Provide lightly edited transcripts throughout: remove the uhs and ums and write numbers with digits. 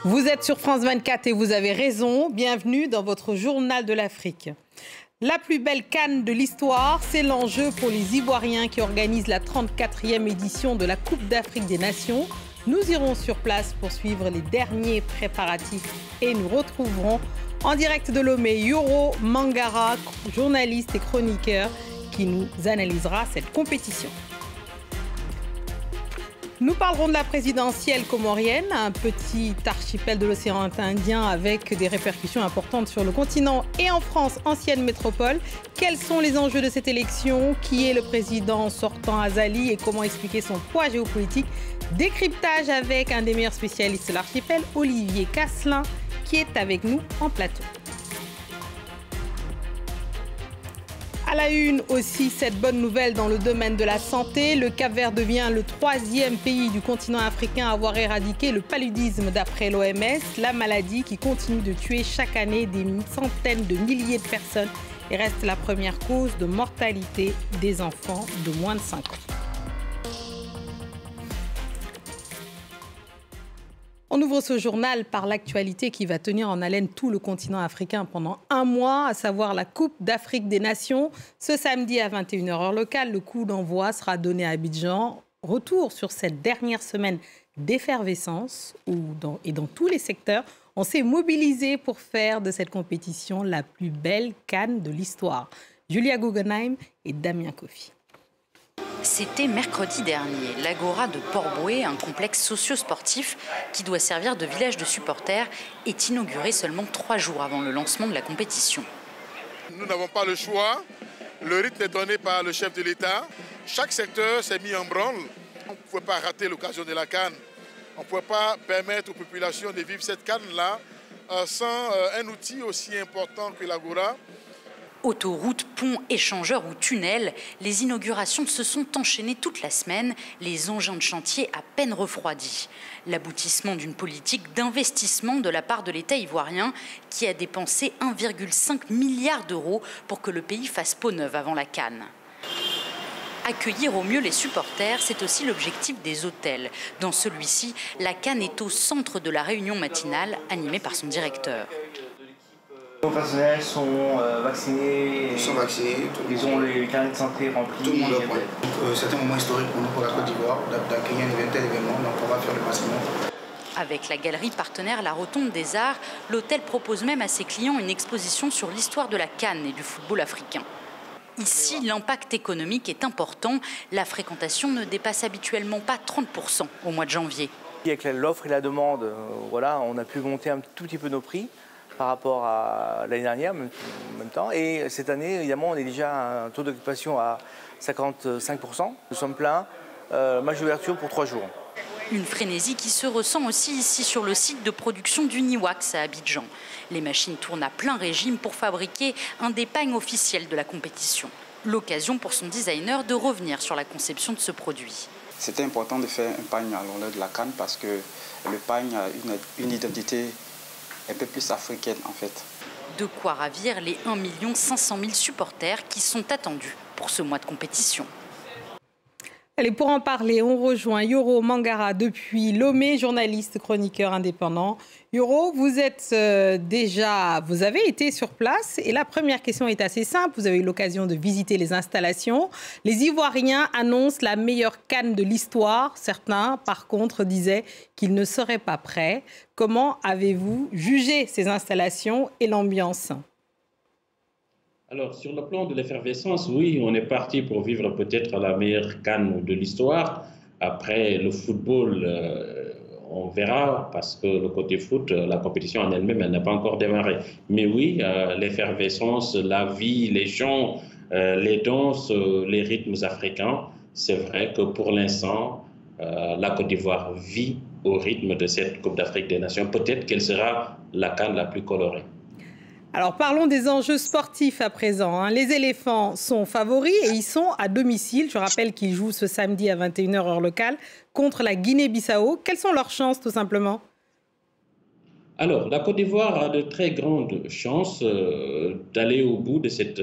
Vous êtes sur France 24 et vous avez raison. Bienvenue dans votre journal de l'Afrique. La plus belle CAN de l'histoire, c'est l'enjeu pour les Ivoiriens qui organisent la 34e édition de la Coupe d'Afrique des Nations. Nous irons sur place pour suivre les derniers préparatifs et nous retrouverons en direct de Lomé Yoro Mangara, journaliste et chroniqueur, qui nous analysera cette compétition. Nous parlerons de la présidentielle comorienne, un petit archipel de l'océan Indien avec des répercussions importantes sur le continent et en France, ancienne métropole. Quels sont les enjeux de cette élection? Qui est le président sortant Azali et comment expliquer son poids géopolitique? Décryptage avec un des meilleurs spécialistes de l'archipel, Olivier Casselin, qui est avec nous en plateau. À la une aussi, cette bonne nouvelle dans le domaine de la santé. Le Cap-Vert devient le 3e pays du continent africain à avoir éradiqué le paludisme d'après l'OMS. La maladie qui continue de tuer chaque année des centaines de milliers de personnes et reste la première cause de mortalité des enfants de moins de 5 ans. On ouvre ce journal par l'actualité qui va tenir en haleine tout le continent africain pendant un mois, à savoir la Coupe d'Afrique des Nations. Ce samedi à 21h heure locale, le coup d'envoi sera donné à Abidjan. Retour sur cette dernière semaine d'effervescence et dans tous les secteurs, on s'est mobilisé pour faire de cette compétition la plus belle CAN de l'histoire. Julia Guggenheim et Damien Kofi. C'était mercredi dernier. L'Agora de Port-Bouët, un complexe socio-sportif qui doit servir de village de supporters, est inauguré seulement 3 jours avant le lancement de la compétition. Nous n'avons pas le choix. Le rythme est donné par le chef de l'État. Chaque secteur s'est mis en branle. On ne pouvait pas rater l'occasion de la CAN. On ne pouvait pas permettre aux populations de vivre cette CAN-là sans un outil aussi important que l'Agora. Autoroutes, ponts, échangeurs ou tunnels, les inaugurations se sont enchaînées toute la semaine, les engins de chantier à peine refroidis. L'aboutissement d'une politique d'investissement de la part de l'État ivoirien qui a dépensé 1,5 milliard d'euros pour que le pays fasse peau neuve avant la CAN. Accueillir au mieux les supporters, c'est aussi l'objectif des hôtels. Dans celui-ci, la CAN est au centre de la réunion matinale animée par son directeur. Nos personnels sont vaccinés. Ils sont vaccinés. Ils ont les carnets de santé remplis. Tout le monde c'est un moment historique pour nous, pour la Côte d'Ivoire, d'accueillir un tel événement, donc on va faire le maximum. Avec la galerie partenaire La Rotonde des Arts, l'hôtel propose même à ses clients une exposition sur l'histoire de la CAN et du football africain. Ici, l'impact économique est important. La fréquentation ne dépasse habituellement pas 30% au mois de janvier. Avec l'offre et la demande, on a pu monter un tout petit peu nos prix par rapport à l'année dernière, en même temps. Et cette année, évidemment, on est déjà à un taux d'occupation à 55%. Nous sommes pleins, match d'ouverture pour 3 jours. Une frénésie qui se ressent aussi ici sur le site de production d'Uniwax à Abidjan. Les machines tournent à plein régime pour fabriquer un des pagnes officiels de la compétition. L'occasion pour son designer de revenir sur la conception de ce produit. C'était important de faire un pagne à l'honneur de la CAN parce que le pagne a une identité un peu plus africaine en fait. De quoi ravir les 1 500 000 supporters qui sont attendus pour ce mois de compétition. Allez, pour en parler, on rejoint Yoro Mangara depuis Lomé, journaliste, chroniqueur indépendant. Yoro, vous avez été sur place et la première question est assez simple. Vous avez eu l'occasion de visiter les installations. Les Ivoiriens annoncent la meilleure CAN de l'histoire. Certains, par contre, disaient qu'ils ne seraient pas prêts. Comment avez-vous jugé ces installations et l'ambiance ? Alors, sur le plan de l'effervescence, oui, on est parti pour vivre peut-être la meilleure CAN de l'histoire. Après, le football, on verra, parce que le côté foot, la compétition en elle-même, elle n'a pas encore démarré. Mais oui, l'effervescence, la vie, les chants, les danses, les rythmes africains, c'est vrai que pour l'instant, la Côte d'Ivoire vit au rythme de cette Coupe d'Afrique des Nations. Peut-être qu'elle sera la CAN la plus colorée. Alors parlons des enjeux sportifs à présent. Les éléphants sont favoris et ils sont à domicile. Je rappelle qu'ils jouent ce samedi à 21h heure locale contre la Guinée-Bissau. Quelles sont leurs chances tout simplement ? Alors la Côte d'Ivoire a de très grandes chances d'aller au bout de cette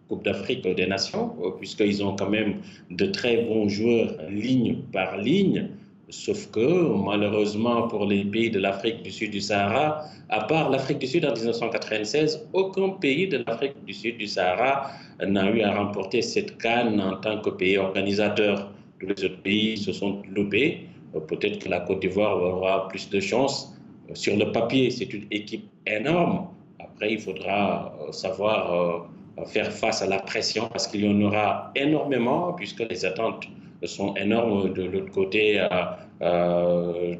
Coupe d'Afrique des Nations puisqu'ils ont quand même de très bons joueurs ligne par ligne. Sauf que, malheureusement, pour les pays de l'Afrique du Sud du Sahara, à part l'Afrique du Sud en 1996, aucun pays de l'Afrique du Sud du Sahara n'a eu à remporter cette CAN en tant que pays organisateur. Tous les autres pays se sont loupés. Peut-être que la Côte d'Ivoire aura plus de chance. Sur le papier, c'est une équipe énorme. Après, il faudra savoir faire face à la pression parce qu'il y en aura énormément puisque les attentes sont énormes de l'autre côté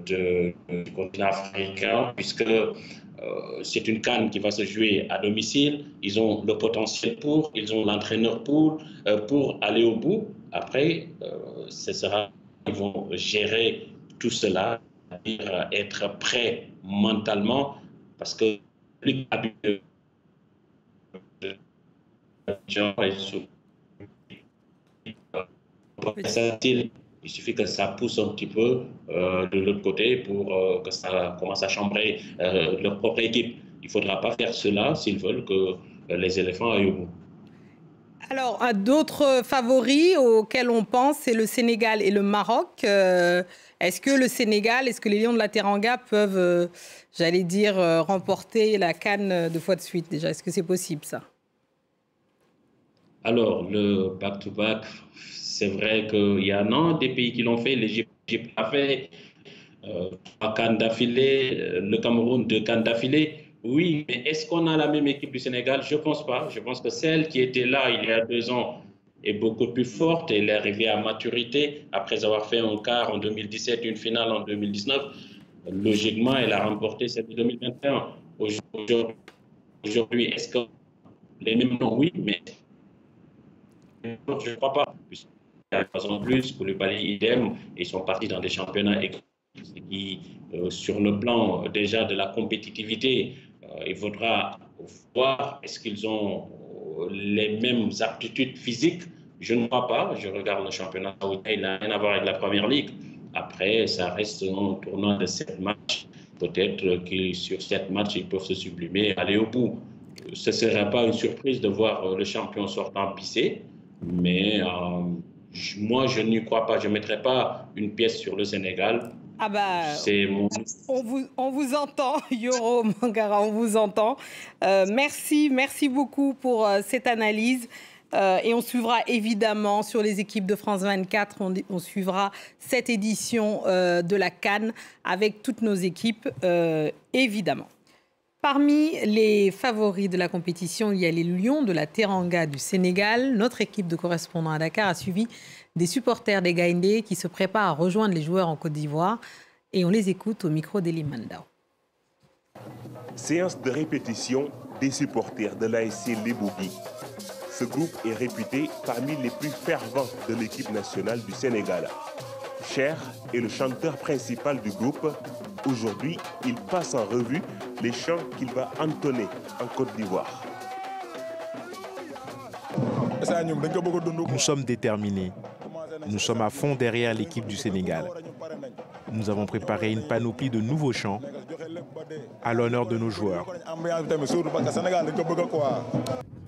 du continent africain, puisque c'est une CAN qui va se jouer à domicile. Ils ont le potentiel ils ont l'entraîneur pour aller au bout. Après, ils vont gérer tout cela, c'est-à-dire être prêts mentalement, parce que plus habitué il suffit que ça pousse un petit peu de l'autre côté pour que ça commence à chambrer leur propre équipe. Il ne faudra pas faire cela s'ils veulent que les éléphants aillent au bout. Alors, d'autres favoris auxquels on pense, c'est le Sénégal et le Maroc. Est-ce que les Lions de la Teranga peuvent, j'allais dire, remporter la CAN 2 fois de suite déjà? Est-ce que c'est possible, ça? Alors, le back-to-back, c'est vrai qu'il y en a des pays qui l'ont fait. L'Égypte l'a fait, 3 CAN d'affilée, le Cameroun 2 CAN d'affilée. Oui, mais est-ce qu'on a la même équipe du Sénégal? Je ne pense pas. Je pense que celle qui était là il y a 2 ans est beaucoup plus forte. Elle est arrivée à maturité après avoir fait un quart en 2017, une finale en 2019. Logiquement, elle a remporté celle de 2021. Aujourd'hui, est-ce que les mêmes noms? Oui, mais je ne crois pas. En plus, pour le palais idem, ils sont partis dans des championnats qui, sur le plan déjà de la compétitivité, il faudra voir est-ce qu'ils ont les mêmes aptitudes physiques. Je ne crois pas. Je regarde le championnat saoudien, il n'a rien à voir avec la première ligue. Après, ça reste un tournoi de 7 matchs. Peut-être que sur 7 matchs, ils peuvent se sublimer, aller au bout. Ce ne serait pas une surprise de voir le champion sortant pisser, mais moi, je n'y crois pas. Je ne mettrai pas une pièce sur le Sénégal. Ah bah, on vous entend, Yoro Mangara, on vous entend. Merci beaucoup pour cette analyse. Et on suivra évidemment sur les équipes de France 24, on suivra cette édition de la CAN avec toutes nos équipes, évidemment. Parmi les favoris de la compétition, il y a les Lions de la Teranga du Sénégal. Notre équipe de correspondants à Dakar a suivi des supporters des Gaïndé qui se préparent à rejoindre les joueurs en Côte d'Ivoire. Et on les écoute au micro d'Eli Mandao. Séance de répétition des supporters de l'ASC Lebougui. Ce groupe est réputé parmi les plus fervents de l'équipe nationale du Sénégal. Cher est le chanteur principal du groupe. Aujourd'hui, il passe en revue les chants qu'il va entonner en Côte d'Ivoire. Nous sommes déterminés. Nous sommes à fond derrière l'équipe du Sénégal. Nous avons préparé une panoplie de nouveaux chants à l'honneur de nos joueurs.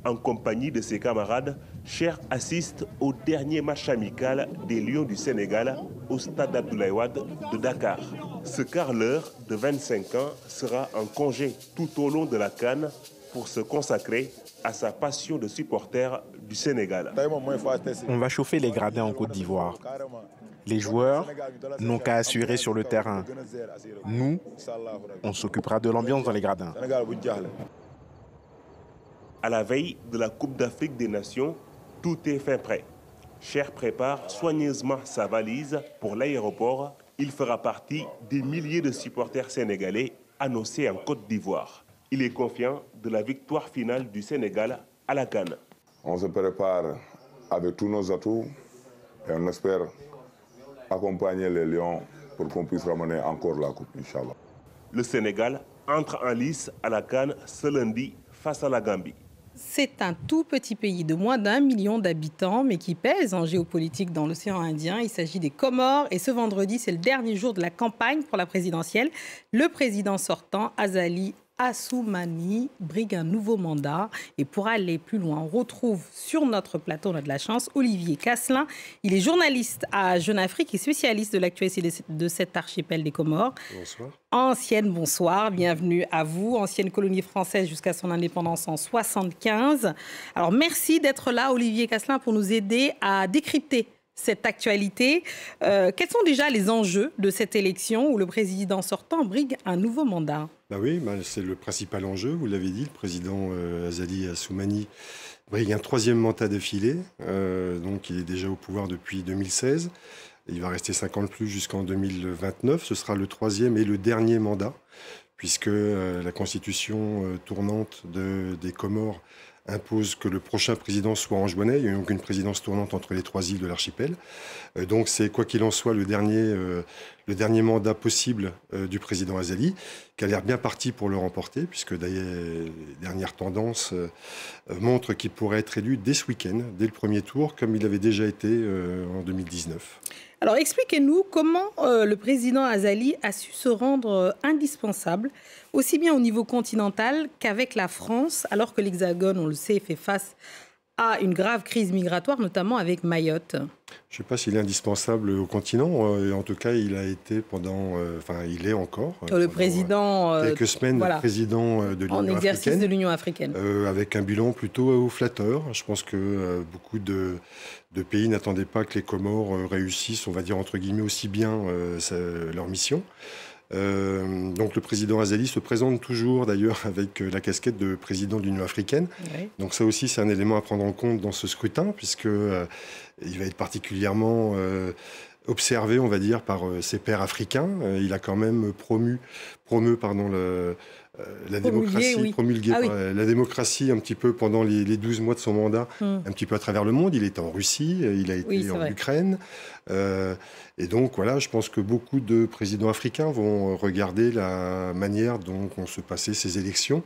En compagnie de ses camarades, Cher assiste au dernier match amical des Lions du Sénégal au stade Abdoulaye Wade de Dakar. Ce carleur de 25 ans sera en congé tout au long de la CAN pour se consacrer à sa passion de supporter du Sénégal. On va chauffer les gradins en Côte d'Ivoire. Les joueurs n'ont qu'à assurer sur le terrain. Nous, on s'occupera de l'ambiance dans les gradins. À la veille de la Coupe d'Afrique des Nations, tout est fait prêt. Cher prépare soigneusement sa valise pour l'aéroport. Il fera partie des milliers de supporters sénégalais annoncés en Côte d'Ivoire. Il est confiant de la victoire finale du Sénégal à la CAN. On se prépare avec tous nos atouts et on espère accompagner les Lions pour qu'on puisse ramener encore la Coupe, Inch'Allah. Le Sénégal entre en lice à la CAN ce lundi face à la Gambie. C'est un tout petit pays de moins d'1 million d'habitants, mais qui pèse en géopolitique dans l'océan Indien. Il s'agit des Comores et ce vendredi, c'est le dernier jour de la campagne pour la présidentielle. Le président sortant, Azali Assoumani brigue un nouveau mandat. Et pour aller plus loin, on retrouve sur notre plateau, on a de la chance, Olivier Casselin. Il est journaliste à Jeune Afrique et spécialiste de l'actualité de cet archipel des Comores. Bonsoir. Bonsoir, bienvenue à vous. Ancienne colonie française jusqu'à son indépendance en 1975. Alors merci d'être là, Olivier Casselin, pour nous aider à décrypter cette actualité. Quels sont déjà les enjeux de cette élection où le président sortant brigue un nouveau mandat ? C'est le principal enjeu, vous l'avez dit. Le président Azali Assoumani brigue un 3e mandat d'affilée. Donc il est déjà au pouvoir depuis 2016. Il va rester 5 ans de plus jusqu'en 2029. Ce sera le 3e et le dernier mandat, puisque la constitution tournante des Comores impose que le prochain président soit anjouanais. Il y a donc une présidence tournante entre les 3 îles de l'archipel. Donc c'est, quoi qu'il en soit, le dernier mandat possible du président Azali, qui a l'air bien parti pour le remporter, puisque d'ailleurs, les dernières tendances montrent qu'il pourrait être élu dès ce week-end, dès le premier tour, comme il avait déjà été en 2019. Alors expliquez-nous comment le président Azali a su se rendre indispensable, aussi bien au niveau continental qu'avec la France, alors que l'Hexagone, on le sait, fait face à une grave crise migratoire, notamment avec Mayotte. Je ne sais pas s'il est indispensable au continent. En tout cas, il a été il est encore. Le président... quelques semaines, le président de l'Union africaine. En exercice de l'Union africaine. Avec un bilan plutôt flatteur. Je pense que beaucoup de pays n'attendaient pas que les Comores réussissent, on va dire entre guillemets, aussi bien leur mission. Donc le président Azali se présente toujours d'ailleurs avec la casquette de président de l'Union africaine. Oui. Donc ça aussi c'est un élément à prendre en compte dans ce scrutin, puisque il va être particulièrement observé, on va dire, par ses pairs africains. Il a quand même promulgué la démocratie un petit peu pendant les 12 mois de son mandat, un petit peu à travers le monde. Il était en Russie, il a été en Ukraine. Et donc voilà, je pense que beaucoup de présidents africains vont regarder la manière dont ont se passer ces élections.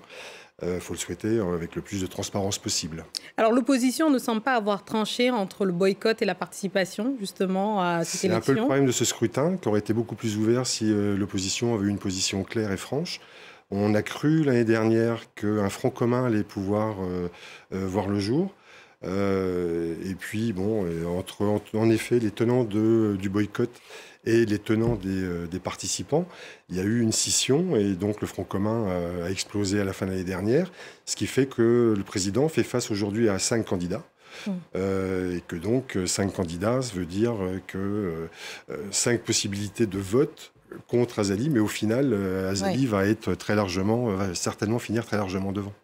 Il faut le souhaiter avec le plus de transparence possible. Alors l'opposition ne semble pas avoir tranché entre le boycott et la participation justement à cette élection. C'est un peu le problème de ce scrutin, qui aurait été beaucoup plus ouvert si l'opposition avait eu une position claire et franche. On a cru l'année dernière qu'un front commun allait pouvoir voir le jour. Et puis, en effet, les tenants du boycott et les tenants des participants, il y a eu une scission et donc le Front commun a explosé à la fin de l'année dernière, ce qui fait que le président fait face aujourd'hui à 5 candidats. Et que donc 5 candidats, ça veut dire que 5 possibilités de vote contre Azali, mais au final, Azali va certainement finir très largement devant.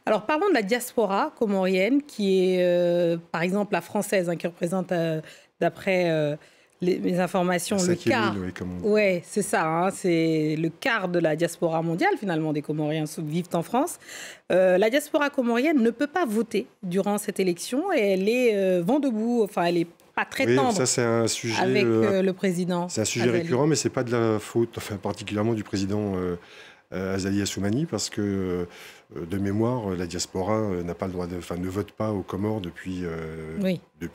Alors parlons de la diaspora comorienne, qui est par exemple la française, qui représente, d'après mes informations, le quart. Oui, c'est ça. C'est le quart de la diaspora mondiale, finalement, des Comoriens vivent en France. La diaspora comorienne ne peut pas voter durant cette élection et elle est vent debout, elle est pas très tendre ça, c'est un sujet, avec le président. C'est un sujet récurrent, mais ce n'est pas de la faute, particulièrement du président Azali Assoumani, parce que de mémoire, la diaspora n'a pas le droit ne vote pas aux Comores depuis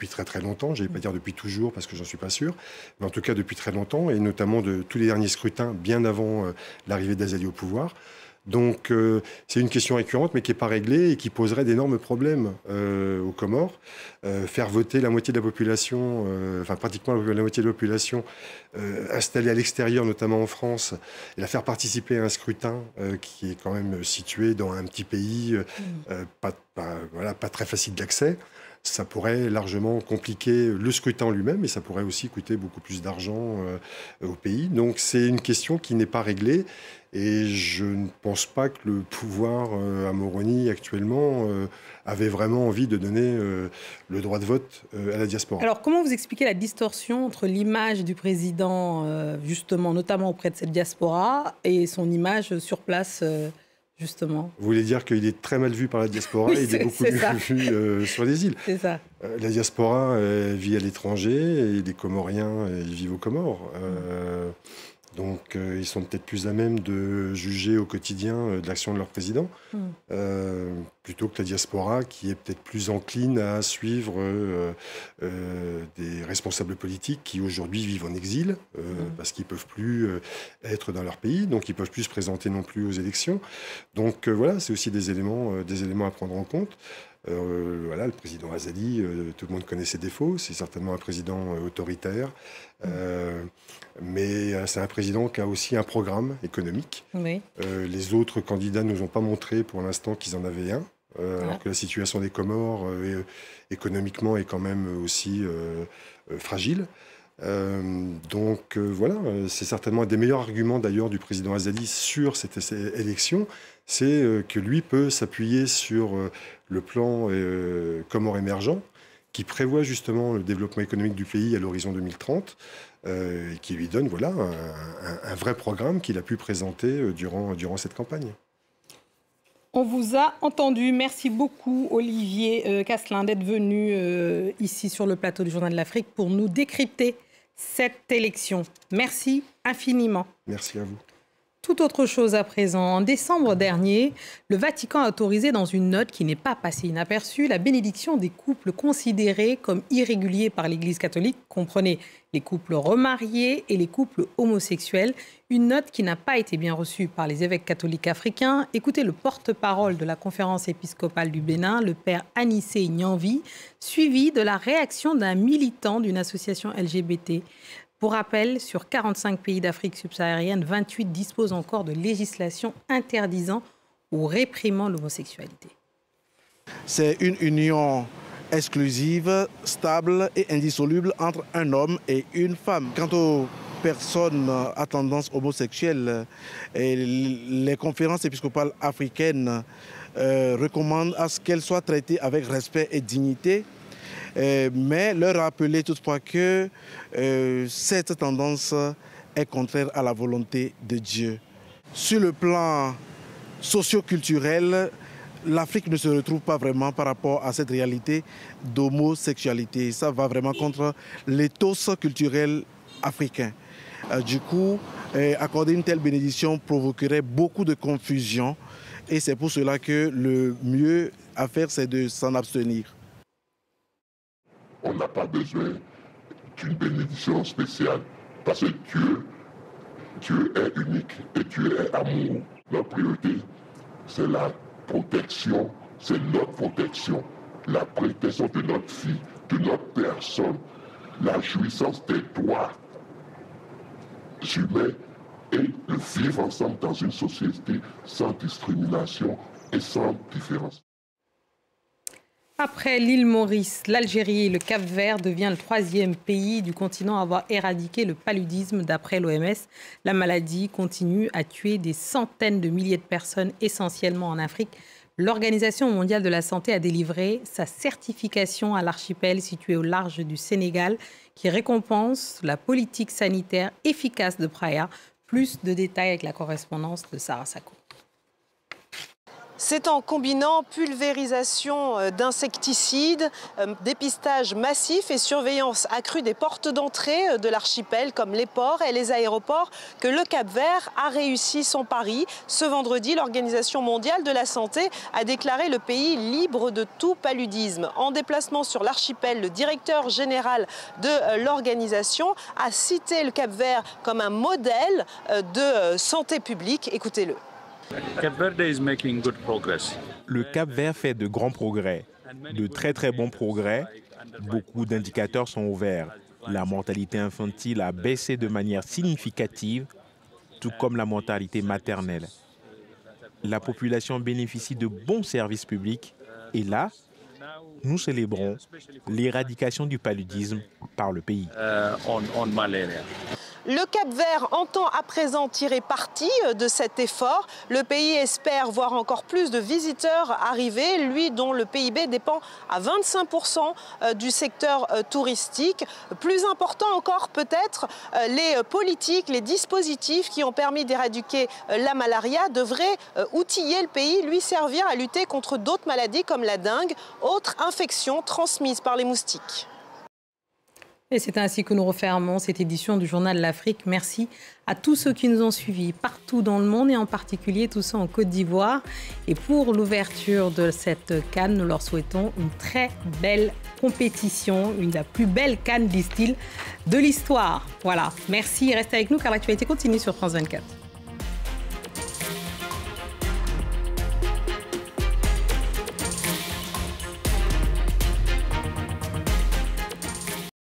très très longtemps. Je ne vais pas dire depuis toujours, parce que j'en suis pas sûr, mais en tout cas depuis très longtemps, et notamment de tous les derniers scrutins, bien avant l'arrivée d'Azali au pouvoir. Donc c'est une question récurrente, mais qui n'est pas réglée et qui poserait d'énormes problèmes aux Comores. Faire voter la moitié de la population, pratiquement la moitié de la population installée à l'extérieur, notamment en France, et la faire participer à un scrutin qui est quand même situé dans un petit pays pas très facile d'accès. Ça pourrait largement compliquer le scrutin lui-même et ça pourrait aussi coûter beaucoup plus d'argent au pays. Donc c'est une question qui n'est pas réglée et je ne pense pas que le pouvoir à Moroni actuellement avait vraiment envie de donner le droit de vote à la diaspora. Alors comment vous expliquez la distorsion entre l'image du président, justement, notamment auprès de cette diaspora, et son image sur place justement? Vous voulez dire qu'il est très mal vu par la diaspora et il est beaucoup mieux vu sur les îles. C'est ça. La diaspora vit à l'étranger et les Comoriens ils vivent aux Comores. Donc ils sont peut-être plus à même de juger au quotidien de l'action de leur président, plutôt que la diaspora qui est peut-être plus encline à suivre des responsables politiques qui aujourd'hui vivent en exil, parce qu'ils ne peuvent plus être dans leur pays, donc ils ne peuvent plus se présenter non plus aux élections. Donc voilà, c'est aussi des éléments à prendre en compte. Voilà, le président Azali, tout le monde connaît ses défauts, c'est certainement un président autoritaire, mais c'est un président qui a aussi un programme économique. Oui. Les autres candidats ne nous ont pas montré pour l'instant qu'ils en avaient un, alors que la situation des Comores économiquement est quand même aussi fragile. Donc voilà, c'est certainement un des meilleurs arguments d'ailleurs du président Azali sur cette élection, c'est que lui peut s'appuyer sur le plan Comores émergent, qui prévoit justement le développement économique du pays à l'horizon 2030, et qui lui donne voilà, un vrai programme qu'il a pu présenter durant cette campagne. On vous a entendu. Merci beaucoup, Olivier Casselin, d'être venu ici sur le plateau du Journal de l'Afrique pour nous décrypter cette élection. Merci infiniment. Merci à vous. Tout autre chose à présent. En décembre dernier, le Vatican a autorisé dans une note qui n'est pas passée inaperçue la bénédiction des couples considérés comme irréguliers par l'Église catholique, comprenez les couples remariés et les couples homosexuels. Une note qui n'a pas été bien reçue par les évêques catholiques africains. Écoutez le porte-parole de la conférence épiscopale du Bénin, le père Anissé Nyanvi, suivi de la réaction d'un militant d'une association LGBT. Pour rappel, sur 45 pays d'Afrique subsaharienne, 28 disposent encore de législation interdisant ou réprimant l'homosexualité. C'est une union exclusive, stable et indissoluble entre un homme et une femme. Quant aux personnes à tendance homosexuelle, les conférences épiscopales africaines recommandent à ce qu'elles soient traitées avec respect et dignité. Mais leur rappeler toutefois que cette tendance est contraire à la volonté de Dieu. Sur le plan socio-culturel, l'Afrique ne se retrouve pas vraiment par rapport à cette réalité d'homosexualité. Ça va vraiment contre l'éthos culturel africain. Du coup, accorder une telle bénédiction provoquerait beaucoup de confusion et c'est pour cela que le mieux à faire, c'est de s'en abstenir. On n'a pas besoin d'une bénédiction spéciale parce que Dieu est unique et Dieu est amour. La priorité, c'est la protection, c'est notre protection, la protection de notre vie, de notre personne, la jouissance des droits humains et le vivre ensemble dans une société sans discrimination et sans différence. Après l'île Maurice, l'Algérie et le Cap-Vert devient le 3e pays du continent à avoir éradiqué le paludisme d'après l'OMS. La maladie continue à tuer des centaines de milliers de personnes, essentiellement en Afrique. L'Organisation mondiale de la santé a délivré sa certification à l'archipel situé au large du Sénégal qui récompense la politique sanitaire efficace de Praia. Plus de détails avec la correspondance de Sarah Sako. C'est en combinant pulvérisation d'insecticides, dépistage massif et surveillance accrue des portes d'entrée de l'archipel comme les ports et les aéroports que le Cap-Vert a réussi son pari. Ce vendredi, l'Organisation mondiale de la santé a déclaré le pays libre de tout paludisme. En déplacement sur l'archipel, le directeur général de l'organisation a cité le Cap-Vert comme un modèle de santé publique. Écoutez-le. Le Cap-Vert fait de grands progrès, de très très bons progrès. Beaucoup d'indicateurs sont ouverts. La mortalité infantile a baissé de manière significative, tout comme la mortalité maternelle. La population bénéficie de bons services publics et là, nous célébrons l'éradication du paludisme par le pays. Le Cap-Vert entend à présent tirer parti de cet effort. Le pays espère voir encore plus de visiteurs arriver, lui dont le PIB dépend à 25% du secteur touristique. Plus important encore peut-être, les politiques, les dispositifs qui ont permis d'éradiquer la malaria devraient outiller le pays, lui servir à lutter contre d'autres maladies comme la dengue, autre infection transmise par les moustiques. Et c'est ainsi que nous refermons cette édition du Journal de l'Afrique. Merci à tous ceux qui nous ont suivis partout dans le monde et en particulier tous ceux en Côte d'Ivoire. Et pour l'ouverture de cette CAN, nous leur souhaitons une très belle compétition, une des plus belles CAN, disent-ils, de l'histoire. Voilà, merci, restez avec nous car l'actualité continue sur France 24.